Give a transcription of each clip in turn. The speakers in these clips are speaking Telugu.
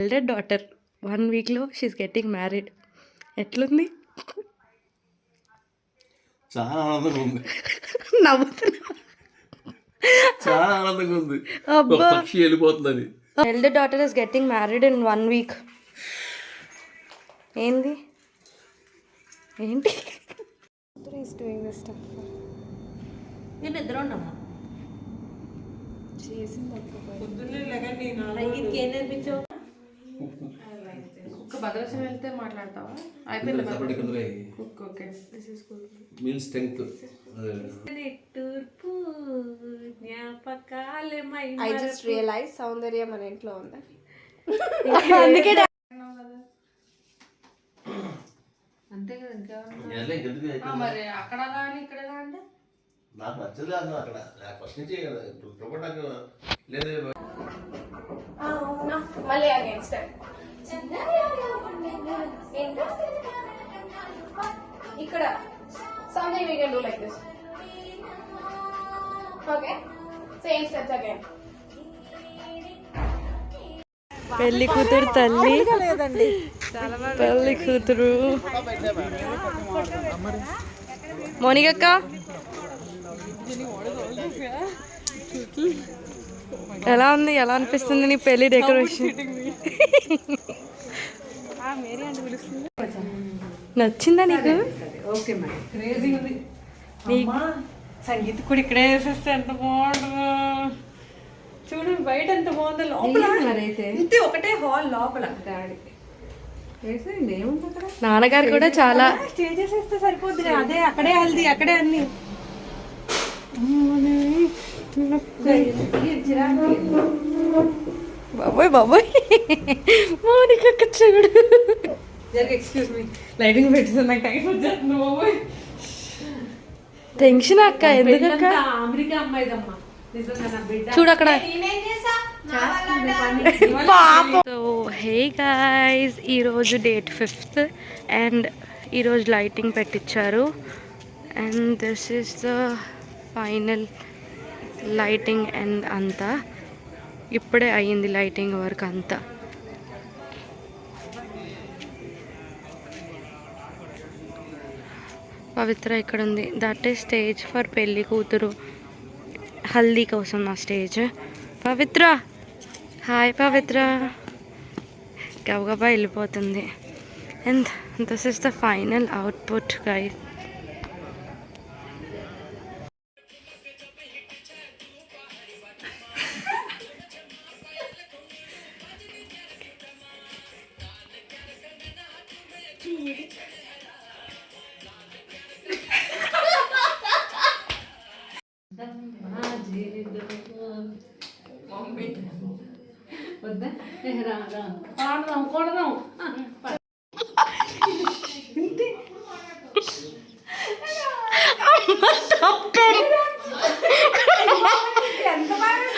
ఎల్డర్ డాటర్ 1 వీక్లో షీఈస్ గెట్టింగ్ మ్యారీడ్. ఎట్లుంది? చాలా ఆనందంగా ఉంది. నవ్వుతున్నా. చాలా ఆనందంగా ఉంది. పక్షి వెళ్ళిపోతుంది. Elder daughter is getting married in 1 week. ఏంది ఏంటి నేను నిద్ర ఉన్నామా ఏం నేర్పించావు? కుక్క భద్రాచలం వెళ్తే మాట్లాడతావా? అయిపోయింది. తూర్పు జ్ఞాపకాలే ఐ జస్ట్ రియలైజ్ సౌందర్య మన ఇంట్లో ఉందా. అందుకే అంతే కదా. మరి అక్కడ కానీ ఇక్కడ అంటే నాకు నచ్చదు అక్కడ ఫస్ట్ నుంచి లేదు. మళ్ళీ అగైన్స్ ఇక్కడ something we can do like this. Okay, same steps again. పెళ్లి కూతురు తల్లి, పెళ్లి కూతురు మోనికక్క. ఎలా ఉంది? ఎలా అనిపిస్తుంది నీ పెళ్లి డెకరేషన్? నచ్చిందా నీకు? ఓకే మరి క్రేజీ ఉంది. సంగీత కూడా ఇక్కడే వేసేస్తే ఎంత బాగుంటుందో చూడండి. బయట ఎంత బాగుందో, లోపల ఇంతే ఒకటే హాల్ లోపల. డాడీ వేసేయండి, ఏముంది అక్కడ. నాన్నగారు కూడా చాలా స్టే చేసేస్తే సరిపోద్ది. అదే అక్కడే హల్దీ, అక్కడే అన్ని. బాబోయ్ బాబోయ్, మోనికక్క చూడు. ఎక్స్క్యూజ్ మీ, లైటింగ్ పెట్టేసి నాకు టైం వచ్చేస్తుంది బాబోయ్. టెన్షన్ అక్క, ఎందుకక్క? అమెరికా అమ్మాయిదమ్మా చూడు అక్కడ. సో హే గైస్, ఈరోజు డేట్ 5th అండ్ ఈరోజు లైటింగ్ పెట్టించారు. And this is the final lighting and అంతా. ఇప్పుడే అయ్యింది లైటింగ్ వర్క్ అంతా. పవిత్ర ఇక్కడ ఉంది. దట్ ఈస్ స్టేజ్ ఫర్ పెళ్ళి కూతురు, హల్దీ కోసం నా స్టేజ్. పవిత్ర, హాయ్ పవిత్ర. గబగబా వెళ్ళిపోతుంది. And this is the final output guys. వద్దా పాడదాం కొడదాం. ఎంత బాగా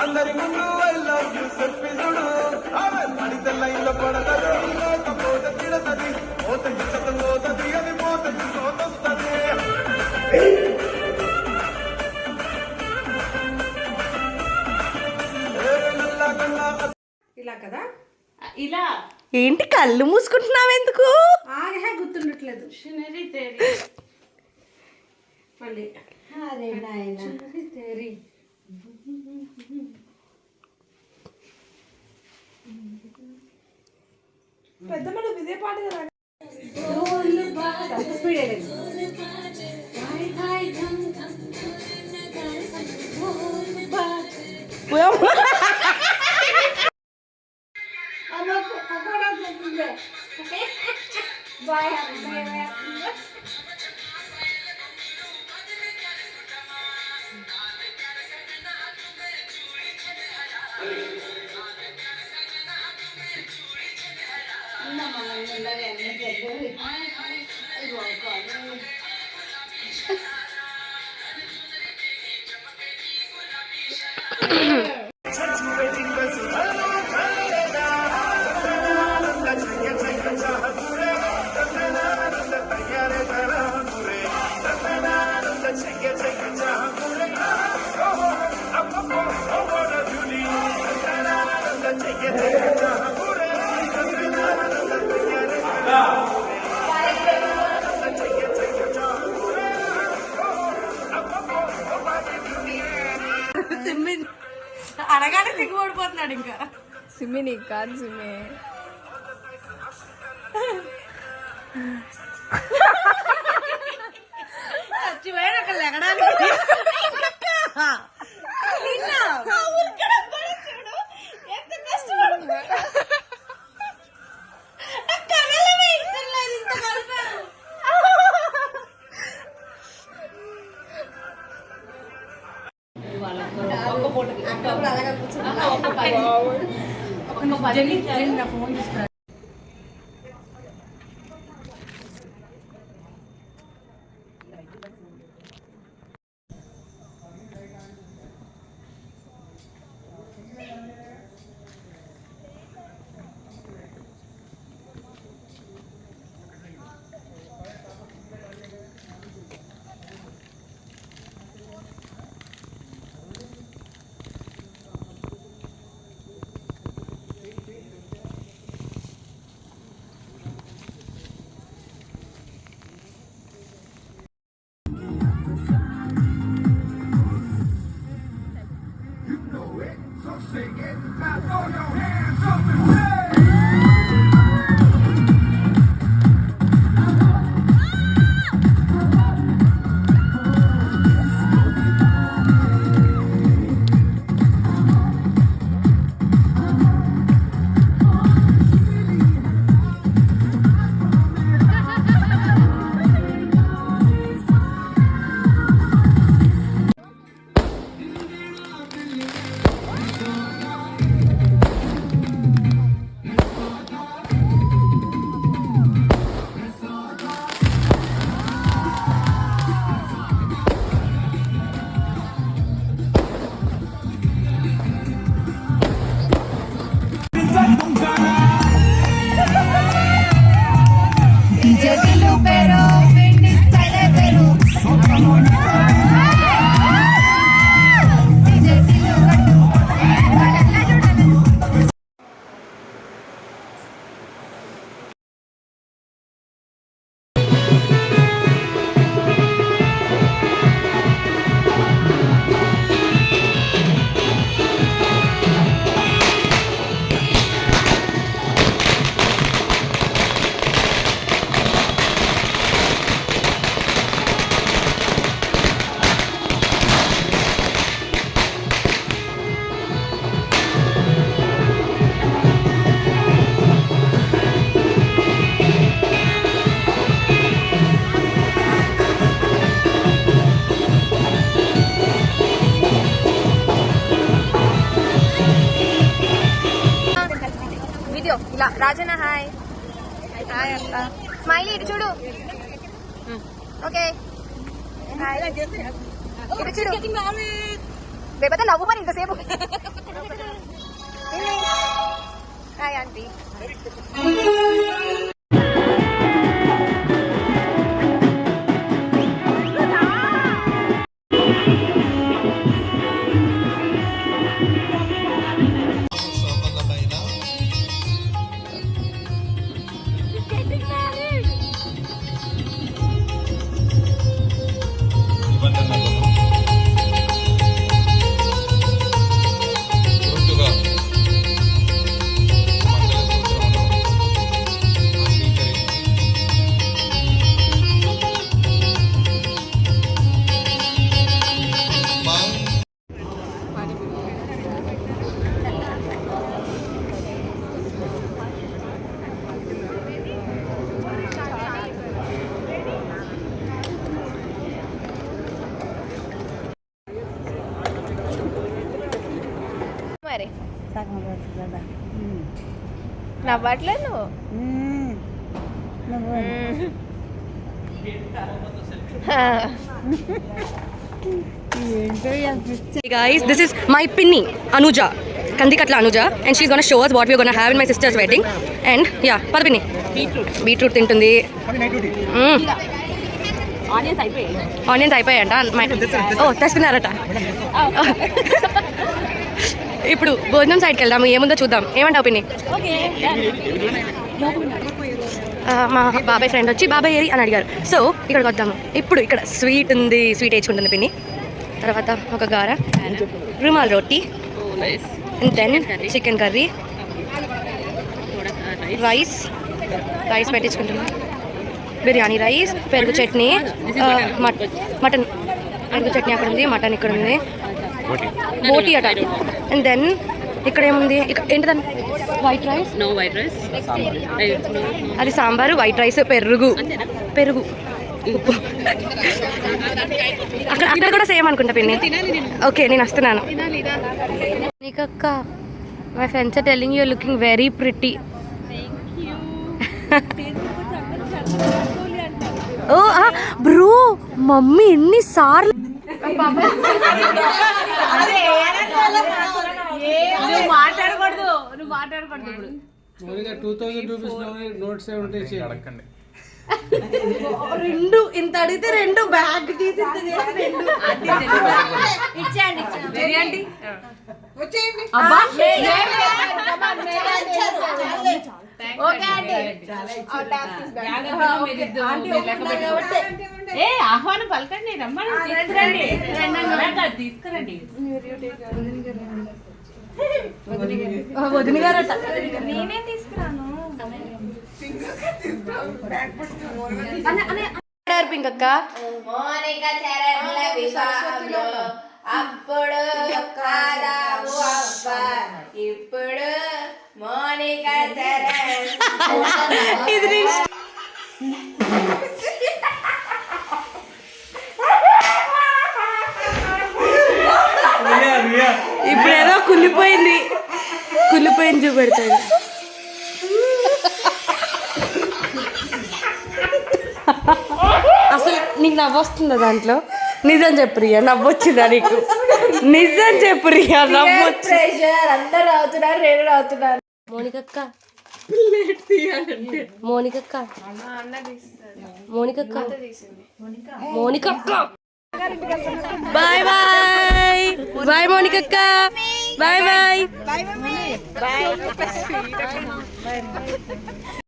అందరి ముందు ఐ లవ్ యూ సెల్ఫీ చూడు. అడితే లైన్లో పడతది, లేకపోతే తిడతది. మోతకి చదువుతుంది, అది మోతకి సోతొస్తుంది. ఇలా కదా, ఇలా ఏంటి కళ్ళు మూసుకుంటున్నావు ఎందుకు? ఆగే గుర్తుండట్లేదు. మళ్ళీ పెద్ద మనం ఇదే పాట కదా. స్పీడ్ అనగానే సిగ్గుపడిపోతున్నాడు ఇంకా. సిమ్మి నీకు కాదు సిమ్మి. చచ్చిపోయాడు అక్కడ లెగడానికి. ఎంత కష్టపడుతున్నా ఫోన్ తీసుకురా. ఇలా రాజన్న హాయ్ హాయ్ అంత స్మైలీ ఇటు చూడు. ఓకే హాయ్ ఇటు చూడు. రేపైతే నవ్వు మరి ఇంతసేపు. Hi aunty. గురుతుగా మంగళ సూత్రమును నవ్వట్లేదు Guys, this is my pinny, Anuja. Kandikatla Anuja. And she's gonna show us what we're gonna have in my sister's wedding. And yeah, pada pinny. Beetroot తింటుంది. ఆనియన్స్ అయిపోయాయంట. ఓ తెస్తున్నారట. ఇప్పుడు భోజనం సైడ్కి వెళ్దాము, ఏముందో చూద్దాం. ఏమంటావు పిన్ని? మా బాబాయ్ ఫ్రెండ్ వచ్చి బాబాయ్ ఏరి అని అడిగారు. సో ఇక్కడికి వద్దాము. ఇప్పుడు ఇక్కడ స్వీట్ ఉంది, స్వీట్ వేసుకుంటుంది పిన్ని. తర్వాత ఒక గార, rumal roti, then chicken curry, rice పెట్టించుకుంటుంది, బిర్యానీ రైస్, పెరుగు చట్నీ, మటన్ పెరుగు చట్నీ అక్కడ ఉంది, మటన్ ఇక్కడ ఉంది, బోటీ అట. అండ్ దెన్ ఇక్కడ ఏముంది, ఏంటిదని వైట్ రైస్, అది సాంబారు, వైట్ రైస్, పెరుగు ఉప్పు. అక్కడ కూడా సేమ్ అనుకుంటా పిన్ని. ఓకే నేను వస్తున్నాను. నీకక్క my friends are telling you are looking very pretty. Oh bro mummy ఎన్నిసార్లు నువ్వు మాట్లాడకూడదు ఇప్పుడు. 2000 రూపీస్ నోట్స్ ఉంటాయి అడగండి. రెండు ఇంత అడిగితే రెండు బ్యాగ్ తీసి ఇచ్చేయండి. బిర్యానీ ఆహ్వానం పలకండి, రమ్మని తీసుకురండి. వదిన గారట. నేనే తీసుకురాను. పింకక్క అప్పుడు కాదాము అబ్బ, ఇప్పుడు మోనిక చరణ్. ఇది ఇప్పుడు ఏదో కుళ్ళిపోయింది చూపెడతాడు. అసలు నీకు నవ్వొస్తుందా దాంట్లో? నిజం చెప్పు రియా, నవ్వొచ్చిందా నీకు? నిజం చెప్పు రియా, నవ్వొచ్చు. అందరు అవుతున్నారు, నేను అవుతున్నాను. మోనికక్క బాయ్ బాయ్ మోనికక్క, బాయ్ బాయ్.